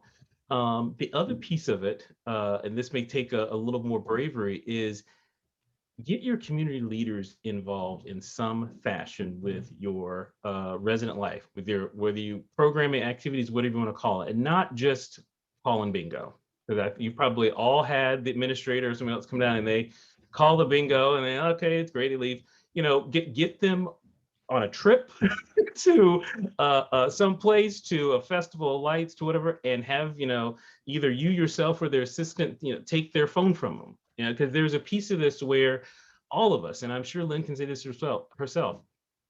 Speaker 3: The other piece of it, and this may take a little more bravery, is get your community leaders involved in some fashion with your resident life, with whether you programming activities, whatever you want to call it, and not just call and bingo. Because you probably all had the administrator or someone else come down and they call the bingo and they, okay, it's great, they leave. Get them on a trip to some place, to a festival of lights, to whatever, and have, either you yourself or their assistant, take their phone from them. Because there's a piece of this where all of us, and I'm sure Lynn can say this herself,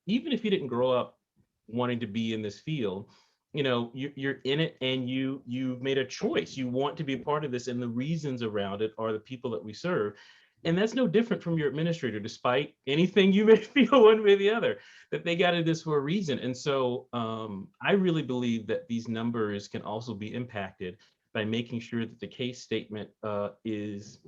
Speaker 3: even if you didn't grow up wanting to be in this field, you're in it, and you've made a choice. You want to be a part of this, and the reasons around it are the people that we serve. And that's no different from your administrator, despite anything you may feel one way or the other, that they got into this for a reason. And so I really believe that these numbers can also be impacted by making sure that the case statement is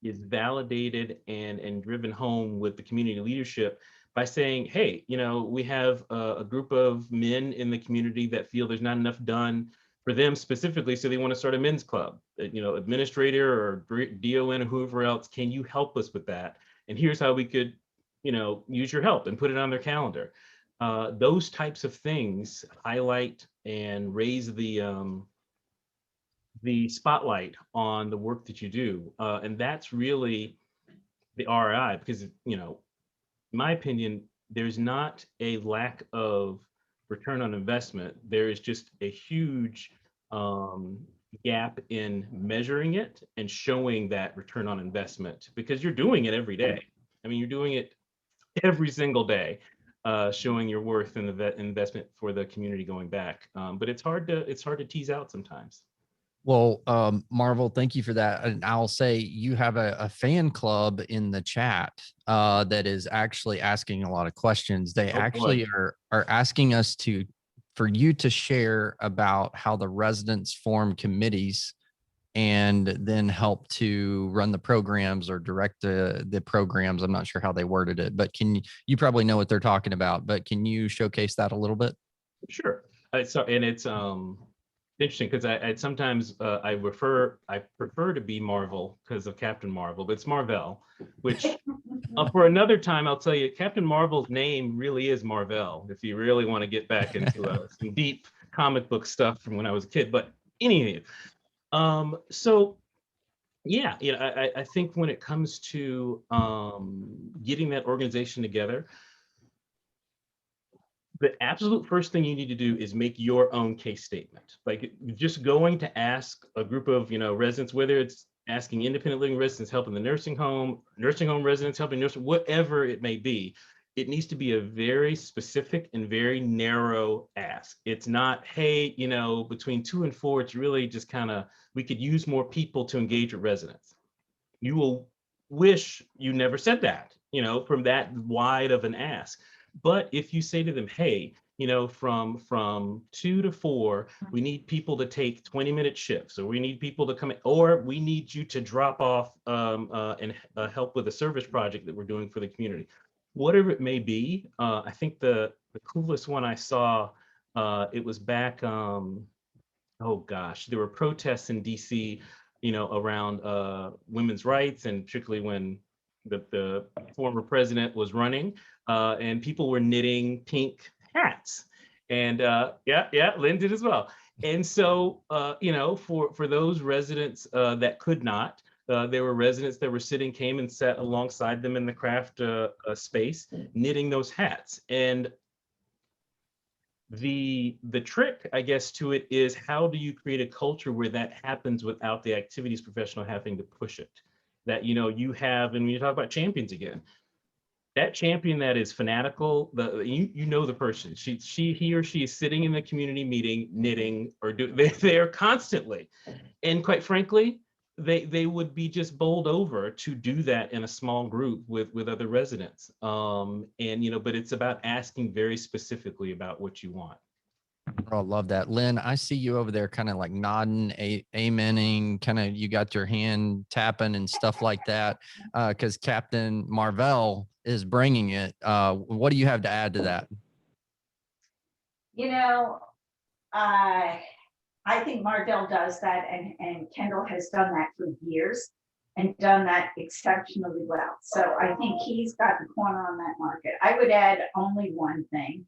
Speaker 3: validated and driven home with the community leadership by saying, hey, we have a group of men in the community that feel there's not enough done for them specifically, so they want to start a men's club. Administrator or DON or whoever else, can you help us with that? And here's how we could, use your help, and put it on their calendar. Those types of things highlight and raise the spotlight on the work that you do. And that's really the ROI, because, in my opinion, there's not a lack of return on investment. There is just a huge gap in measuring it and showing that return on investment, because you're doing it every day. I mean, you're doing it every single day, showing your worth in the investment for the community going back. But it's hard to tease out sometimes.
Speaker 4: Well, Marvel, thank you for that. And I'll say you have a fan club in the chat that is actually asking a lot of questions. They actually are asking us for you to share about how the residents form committees and then help to run the programs or direct the programs. I'm not sure how they worded it, but you probably know what they're talking about, but can you showcase that a little bit?
Speaker 3: Sure. So, and it's interesting, because I sometimes I prefer to be Marvel because of Captain Marvel, but it's Marvel, which for another time I'll tell you, Captain Marvel's name really is Marvel, if you really want to get back into some deep comic book stuff from when I was a kid. But anyway, so yeah, I think when it comes to getting that organization together, the absolute first thing you need to do is make your own case statement. Like, just going to ask a group of residents, whether it's asking independent living residents helping the nursing home residents helping nursing, whatever it may be, it needs to be a very specific and very narrow ask. It's not, hey, between 2 and 4, it's really just kind of, we could use more people to engage with residents. you will wish you never said that, you know, from that wide of an ask. But if you say to them, hey, you know, from 2 to 4, we need people to take 20-minute shifts, or we need people to come in, or we need you to drop off and help with a service project that we're doing for the community. Whatever it may be, I think the coolest one I saw, it was back, oh gosh, there were protests in DC, you know, around women's rights, and particularly when the former president was running, and people were knitting pink hats. And yeah, Lynn did as well. And so, you know, for those residents that could not, there were residents that were came and sat alongside them in the craft space, knitting those hats. And the trick, I guess, to it is, how do you create a culture where that happens without the activities professional having to push it? That, you know, you have, and when you talk about champions again, that champion that is fanatical, you know the person, he or she is sitting in the community meeting, knitting, or they are constantly, and quite frankly, they would be just bowled over to do that in a small group with other residents. And, you know, but it's about asking very specifically about what you want.
Speaker 4: Oh, I love that. Lynn, I see you over there kind of like nodding, amening, kind of you got your hand tapping and stuff like that, because Captain Marvell is bringing it. What do you have to add to that?
Speaker 2: You know, I think Marvell does that, and Kendall has done that for years and done that exceptionally well. So I think he's got the corner on that market. I would add only one thing,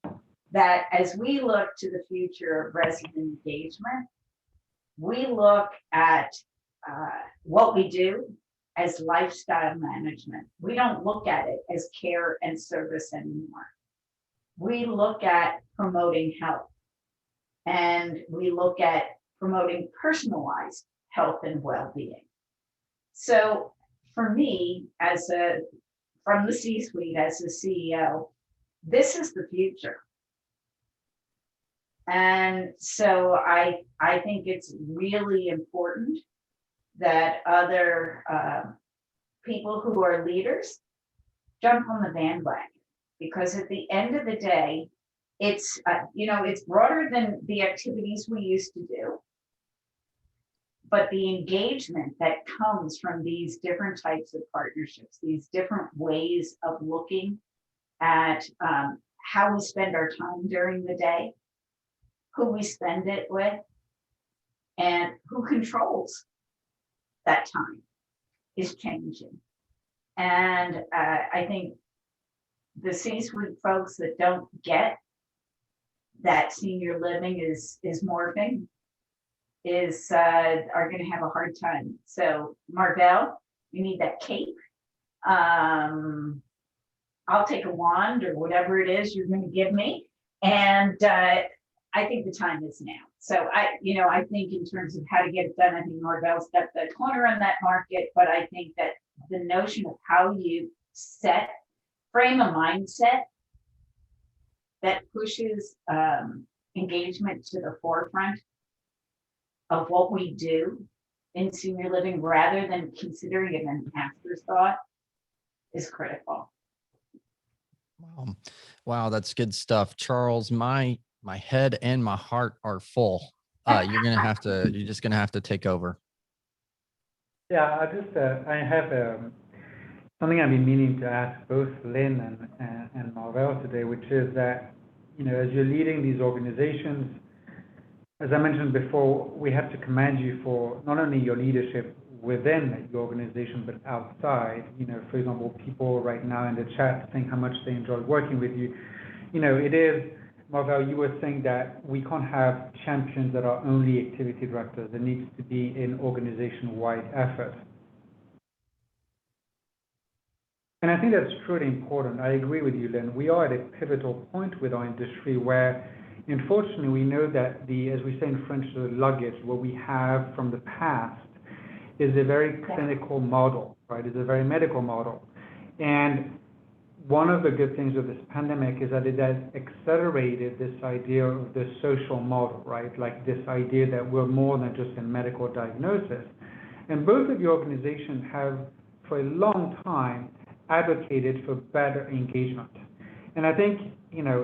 Speaker 2: that as we look to the future of resident engagement, we look at what we do as lifestyle management. We don't look at it as care and service anymore. We look at promoting health, and we look at promoting personalized health and well-being. So for me, from the C-suite, as a CEO, this is the future. And so I think it's really important that other people who are leaders jump on the bandwagon, because at the end of the day, it's it's broader than the activities we used to do, but the engagement that comes from these different types of partnerships, these different ways of looking at how we spend our time during the day, who we spend it with, and who controls that time, is changing. And I think the C-suite folks that don't get that senior living is morphing, are going to have a hard time. So Marvell, you need that cape. I'll take a wand or whatever it is you're going to give me, and I think the time is now. So I think in terms of how to get it done, I think Marvell's got the corner on that market, but I think that the notion of how you frame a mindset that pushes engagement to the forefront of what we do in senior living, rather than considering it an afterthought, is critical.
Speaker 4: Wow, that's good stuff. Charles, my head and my heart are full. You're just gonna have to take over.
Speaker 1: Yeah, I have something I've been meaning to ask both Lynn and Marvell today, which is that, as you're leading these organizations, as I mentioned before, we have to commend you for not only your leadership within your organization, but outside. For example, people right now in the chat saying how much they enjoy working with you. It is, Marvell, you were saying that we can't have champions that are only activity directors. There needs to be an organization-wide effort. And I think that's truly important. I agree with you, Lynn. We are at a pivotal point with our industry where, unfortunately, we know that as we say in French, the luggage, what we have from the past is a very clinical model, right? It's a very medical model. And one of the good things of this pandemic is that it has accelerated this idea of the social model, right? Like this idea that we're more than just a medical diagnosis. And both of your organizations have for a long time, advocated for better engagement. And I think,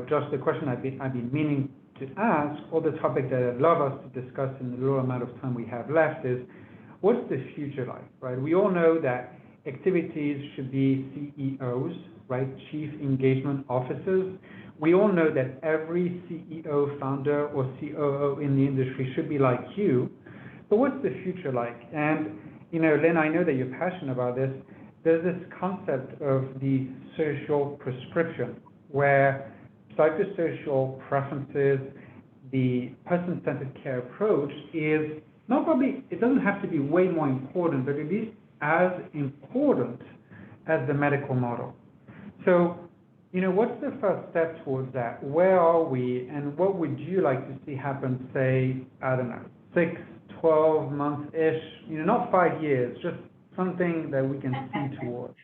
Speaker 1: just the question I've been meaning to ask, or the topic that I'd love us to discuss in the little amount of time we have left is, what's the future like, right? We all know that activities should be CEOs, right? Chief Engagement Officers. We all know that every CEO, founder, or COO in the industry should be like you. But what's the future like? And, Lynn, I know that you're passionate about this. There's this concept of the social prescription, where psychosocial preferences, the person-centered care approach is not probably, it doesn't have to be way more important, but at least as important as the medical model. So, what's the first step towards that? Where are we, and what would you like to see happen, say, I don't know, 6, 12 months-ish, not 5 years, just something that we can see towards?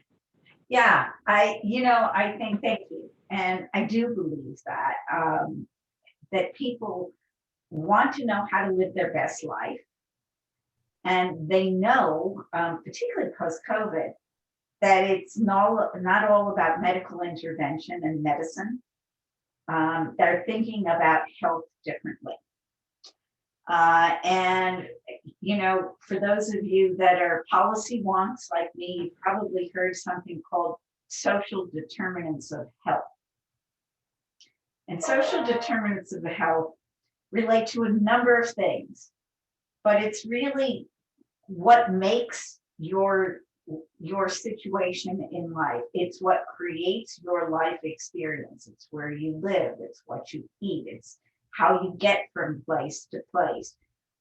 Speaker 2: Yeah, I think, thank you. And I do believe that people want to know how to live their best life. And they know, particularly post-COVID, that it's not all about medical intervention and medicine. They're thinking about health differently. And, for those of you that are policy wonks like me, you've probably heard something called social determinants of health. And social determinants of health relate to a number of things, but it's really what makes your situation in life. It's what creates your life experience. It's where you live. It's what you eat. It's how you get from place to place.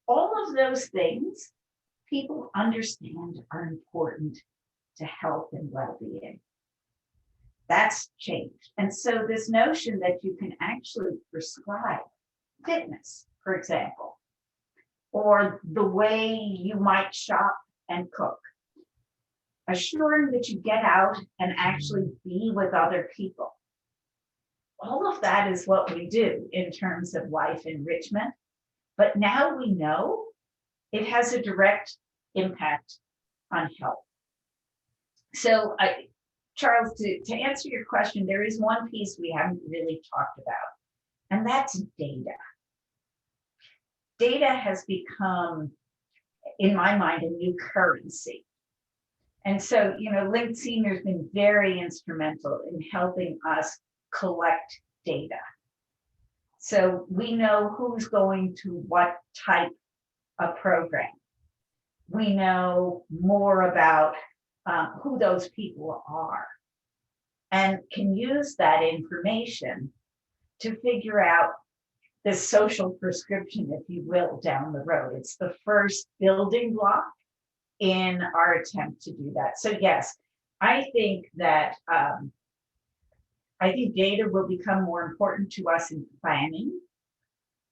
Speaker 2: All of those things people understand are important to health and well-being. That's changed. And so this notion that you can actually prescribe fitness, for example, or the way you might shop and cook, assuring that you get out and actually be with other people. All of that is what we do in terms of life enrichment. But now we know it has a direct impact on health. So, Charles, to answer your question, there is one piece we haven't really talked about, and that's data. Data has become, in my mind, a new currency. And so, Linked Senior has been very instrumental in helping us collect data. So we know who's going to what type of program. We know more about who those people are, and can use that information to figure out the social prescription, if you will, down the road. It's the first building block in our attempt to do that. So yes, I think that data will become more important to us in planning,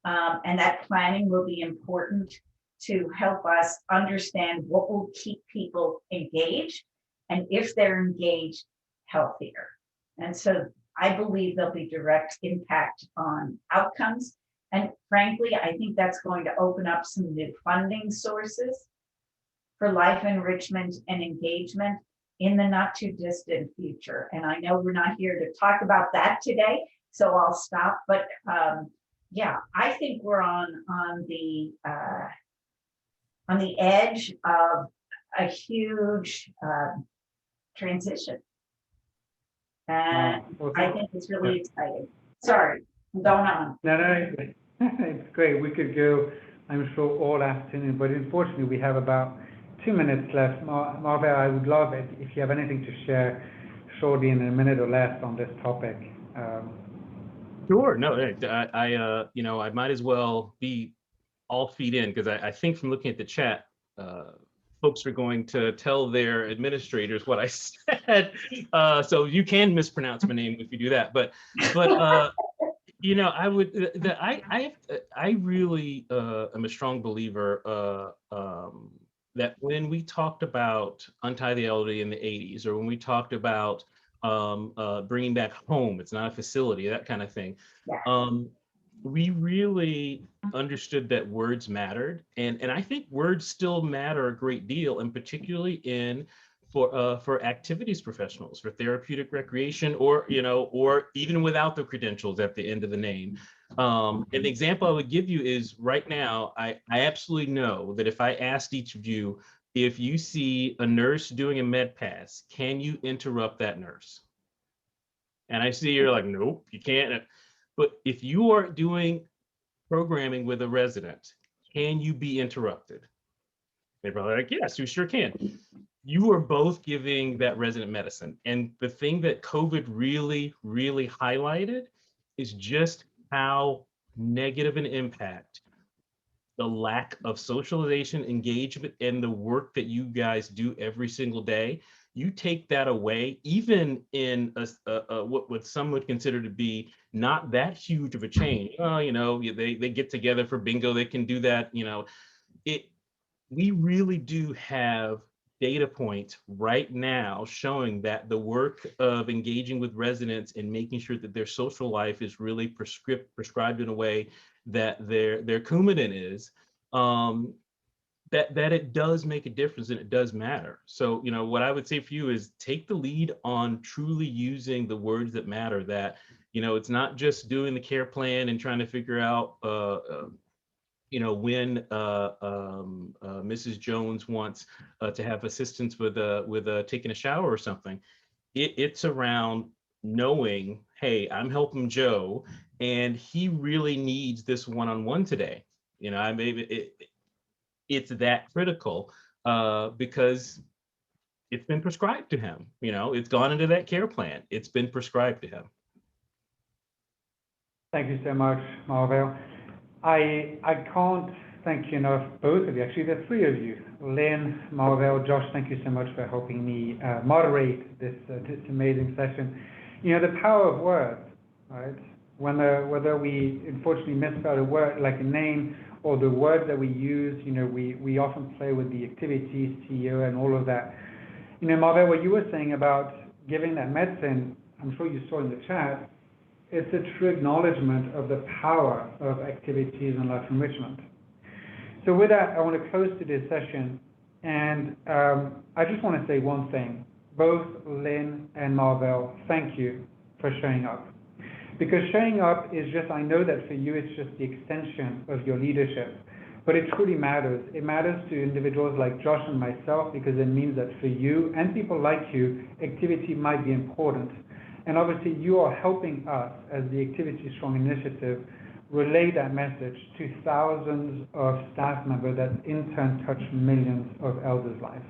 Speaker 2: and that planning will be important to help us understand what will keep people engaged, and if they're engaged, healthier. And so I believe there'll be direct impact on outcomes. And frankly, I think that's going to open up some new funding sources for life enrichment and engagement in the not too distant future. And I know we're not here to talk about that today, so I'll stop. But yeah, I think we're on the edge of a huge transition. And I think it's really exciting. Sorry, I'm going on.
Speaker 1: No, it's great. We could go, I'm sure, all afternoon, but unfortunately we have about 2 minutes left. Marvel, I would love it if you have anything to share shortly in a minute or less on this topic.
Speaker 3: Sure. No, I might as well be all feed in, because I think from looking at the chat, folks are going to tell their administrators what I said. So you can mispronounce my name if you do that. But I would. I really am a strong believer that when we talked about Untie the Elderly in the 80s, or when we talked about bringing back home, it's not a facility, that kind of thing.
Speaker 2: Yeah.
Speaker 3: We really understood that words mattered. And I think words still matter a great deal, and particularly in for activities professionals, for therapeutic recreation, or or even without the credentials at the end of the name. An example I would give you is right now, I absolutely know that if I asked each of you, if you see a nurse doing a med pass, can you interrupt that nurse? And I see you're like, nope, you can't. But if you are doing programming with a resident, can you be interrupted? They're probably like, yes, you sure can. You are both giving that resident medicine. And the thing that COVID really, really highlighted is just how negative an impact the lack of socialization, engagement, and the work that you guys do every single day. You take that away, even in what some would consider to be not that huge of a change. Oh, they get together for bingo, they can do that. We really do have data points right now showing that the work of engaging with residents and making sure that their social life is really prescribed in a way that their Coumadin is, that it does make a difference and it does matter. So, what I would say for you is take the lead on truly using the words that matter, that, it's not just doing the care plan and trying to figure out, when Mrs. Jones wants to have assistance with taking a shower or something. It's around knowing, hey, I'm helping Joe, and he really needs this one-on-one today. It's that critical because it's been prescribed to him. It's gone into that care plan. It's been prescribed to him.
Speaker 1: Thank you so much, Marvell. I can't thank you enough, both of you. Actually, the three of you, Lynn, Marvell, Josh, thank you so much for helping me moderate this amazing session. The power of words, right? Whether we unfortunately misspell a word like a name or the words that we use, we often play with the activities, CEO, and all of that. Marvell, what you were saying about giving that medicine, I'm sure you saw in the chat, it's a true acknowledgement of the power of activities and life enrichment. So with that, I want to close today's session, and I just want to say one thing. Both Lynn and Marvell, thank you for showing up. Because showing up is just, I know that for you, it's just the extension of your leadership, but it truly matters. It matters to individuals like Josh and myself, because it means that for you and people like you, activity might be important. And obviously, you are helping us as the Activity Strong Initiative relay that message to thousands of staff members that in turn touch millions of elders' lives.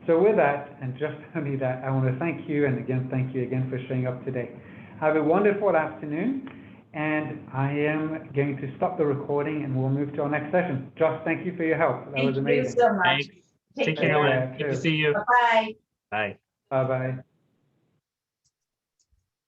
Speaker 1: So with that, and just only that, I want to thank you, and again, thank you again for showing up today. Have a wonderful afternoon, and I am going to stop the recording and we'll move to our next session. Josh, thank you for your help. That was amazing.
Speaker 2: Thank you so much.
Speaker 3: Thanks. Take care, Lynn. Good to see you.
Speaker 2: Bye-bye.
Speaker 3: Bye.
Speaker 1: Bye-bye.